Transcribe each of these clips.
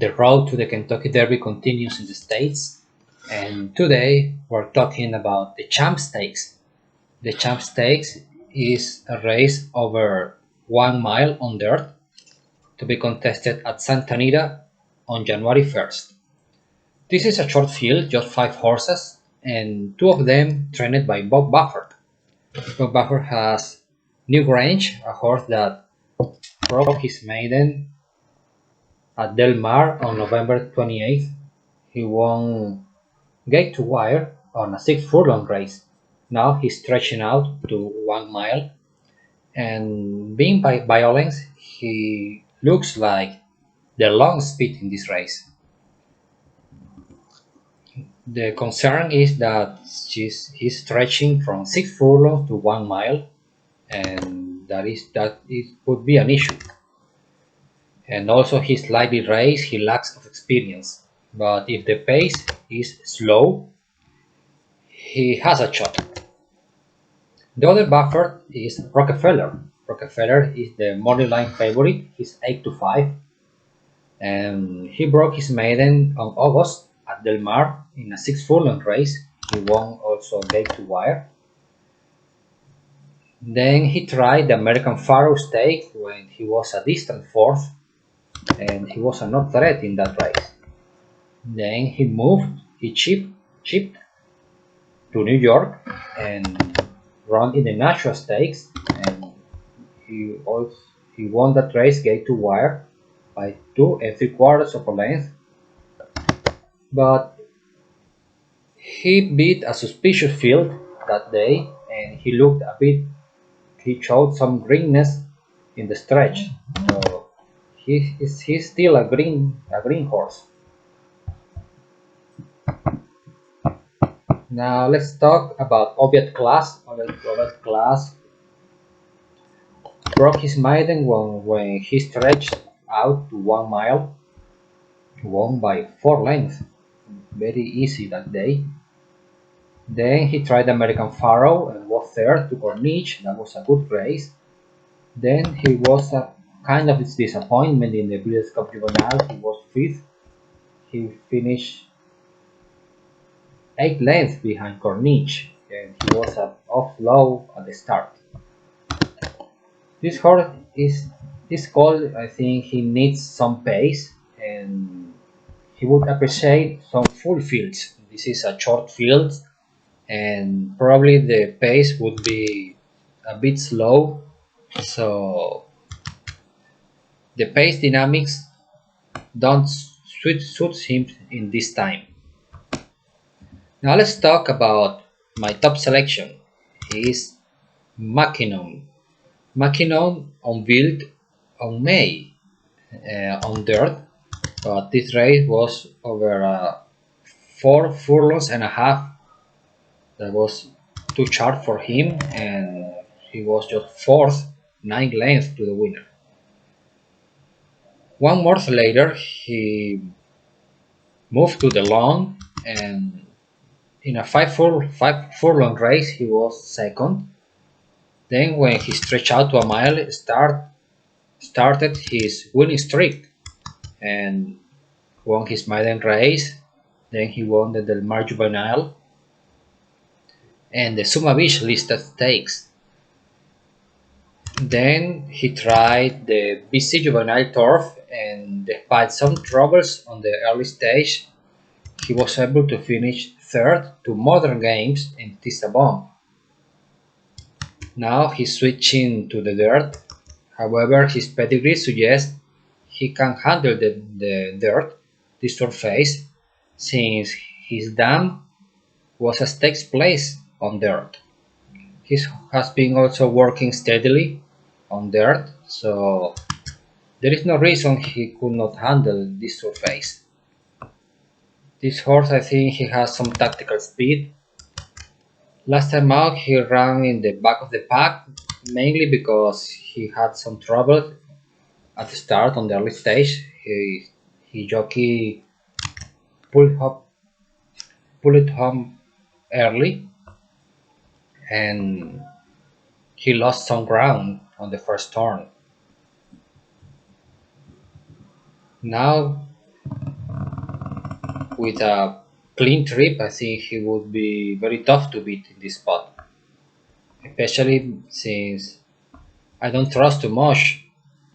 The road to the Kentucky Derby continues in the States, and today we're talking about the Sham Stakes. The Sham Stakes is a race over 1 mile on dirt to be contested at Santa Anita on January 1st. This is a short field, just 5 horses, and 2 of them trained by Bob Baffert. Bob Baffert has New Grange, a horse that broke his maiden at Del Mar on November 28th. He won gate to wire on a 6 furlong race. Now he's stretching out to 1 mile, and being by violence, he looks like the long speed in this race. The concern is that he's stretching from 6 furlongs to 1 mile, and that it would be an issue. And also he's slightly raised, he lacks of experience. But if the pace is slow, he has a shot. The other buffer is Rockefeller. Rockefeller is the money line favorite. He's 8-5, and he broke his maiden on August at Del Mar in a 6 furlong race. He won also gate to wire. Then he tried the American Pharaoh Stake when he was a distant fourth, and he was a not threat in that race. Then he chipped to New York and run in the Nashua Stakes, and he won that race gate to wire by 2 3/4 of a length. But he beat a suspicious field that day, and he showed some greenness in the stretch. So he's still a green horse. Now let's talk about Oviatt Class. Oviatt Class broke his maiden when he stretched out to 1 mile, won by 4 lengths. Very easy that day. Then he tried American Pharaoh and was third to Corniche. That was a good race. Then he was a kind of disappointment in the Breeders' Cup Juvenile. He was fifth. He finished 8 lengths behind Corniche, and he was off low at the start. This horse is called, I think he needs some pace, and he would appreciate some full fields. This is a short field, and probably the pace would be a bit slow, so the pace dynamics don't suit him in this time. Now let's talk about my top selection. He is Mackinnon. Mackinnon unveiled on May on dirt, but this race was over 4 furlongs and a half. That was too short for him, and he was just fourth, 9 lengths to the winner. 1 month later, he moved to the long, and in a 5 furlong race, he was second. Then, when he stretched out to a mile, started his winning streak and won his maiden race. Then he won the Del Mar Juvenile and the Suma Beach listed stakes. Then he tried the BC Juvenile Turf, and despite some troubles on the early stage, he was able to finish third to Modern Games in Tisabon. Now he's switching to the dirt. However, his pedigree suggests he can handle the dirt, the surface, since his dam was a stakes place on dirt. He has been also working steadily on dirt, so there is no reason he could not handle this surface. This horse, I think he has some tactical speed. Last time out, he ran in the back of the pack, mainly because he had some trouble at the start on the early stage. He jockey pulled it home early, and he lost some ground on the first turn. Now with a clean trip, I think he would be very tough to beat in this spot, especially since I don't trust too much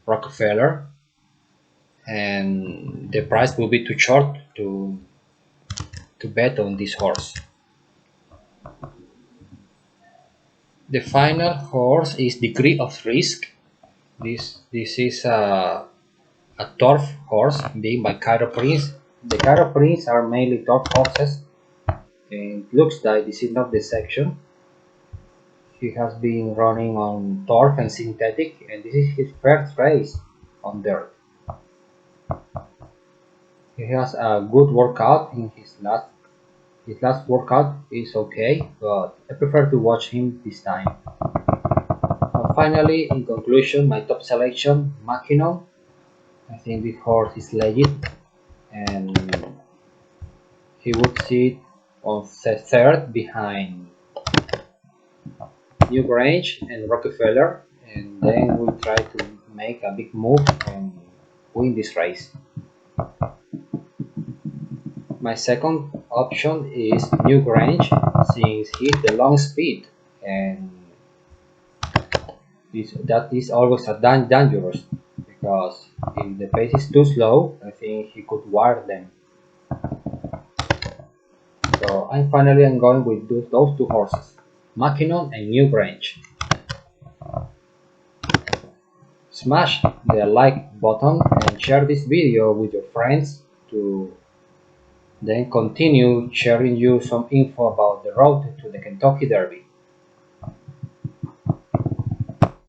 Rockefeller, and the price will be too short to bet on this horse. The final horse is Degree of Risk. This is a turf horse being by Cairo Prince. The Cairo Prince are mainly turf horses, and it looks like this is not the section. He has been running on turf and synthetic, and this is his first race on dirt. He has a good workout in his last workout is okay, but I prefer to watch him this time. And finally, in conclusion, my top selection, Mackinnon. I think this horse is legit, and he would sit on the third behind New Grange and Rockefeller, and then we'll try to make a big move and win this race. My second option is New Grange, since he's the long speed, and that is always a dangerous, because if the pace is too slow, I think he could wire them. So I'm going with those two horses, Mackinnon and New Grange. Smash the like button and share this video with your friends to then continue sharing you some info about the road to the Kentucky Derby.